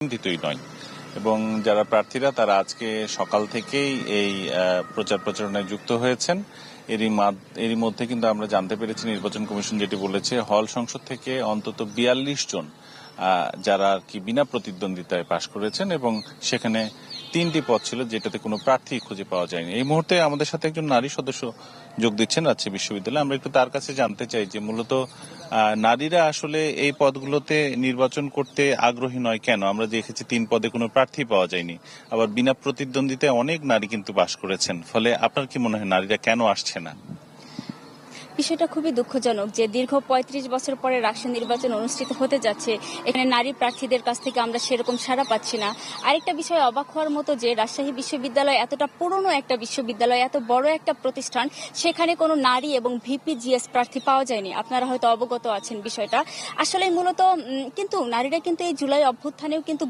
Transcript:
চিন্তিতই নয় এবং যারা প্রার্থীরা তারা আজকে সকাল থেকেই এই প্রচার প্রচারণায় যুক্ত হয়েছেন। এরই মধ্যে কিন্তু আমরা জানতে পেরেছি নির্বাচন কমিশন যেটি বলেছে, হল সংসদ থেকে অন্তত 42 জন যারা আর কি বিনা প্রতিদ্বন্দ্বিতায় পাশ করেছেন এবং সেখানে 3টি পদ ছিল যেটাতে কোনো প্রার্থী খুঁজে পাওয়া যায়নি। এই মুহূর্তে আমাদের সাথে একজন নারী সদস্য যোগ দিচ্ছেন রাজশাহী বিশ্ববিদ্যালয়ে। আমরা একটু তার কাছে জানতে চাই যে মূলত নারীরা আসলে এই পদগুলোতে নির্বাচন করতে আগ্রহী নয় কেন? আমরা দেখেছি 3 পদে কোনো প্রার্থী পাওয়া যায়নি, আবার বিনা প্রতিদ্বন্দ্বিতায় অনেক নারী কিন্তু পাশ করেছেন। ফলে আপনার কি মনে হয় নারীরা কেন আসছে না? বিষয়টা খুবই দুঃখজনক যে দীর্ঘ ৩৫ বছর পরে রাষ্ট্র নির্বাচন অনুষ্ঠিত হতে যাচ্ছে, এখানে নারী প্রার্থীদের কাছ থেকে আমরা সেরকম সাড়া পাচ্ছি না। আরেকটা বিষয় অবাক হওয়ার মতো যে রাজশাহী বিশ্ববিদ্যালয় এতটা পুরনো একটা বিশ্ববিদ্যালয়, এত বড় একটা প্রতিষ্ঠান, সেখানে কোনো নারী এবং ভিপি জিএস প্রার্থী পাওয়া যায়নি। আপনারা হয়তো অবগত আছেন বিষয়টা। আসলে মূলত কিন্তু নারীরা কিন্তু এই জুলাই অভ্যুত্থানেও কিন্তু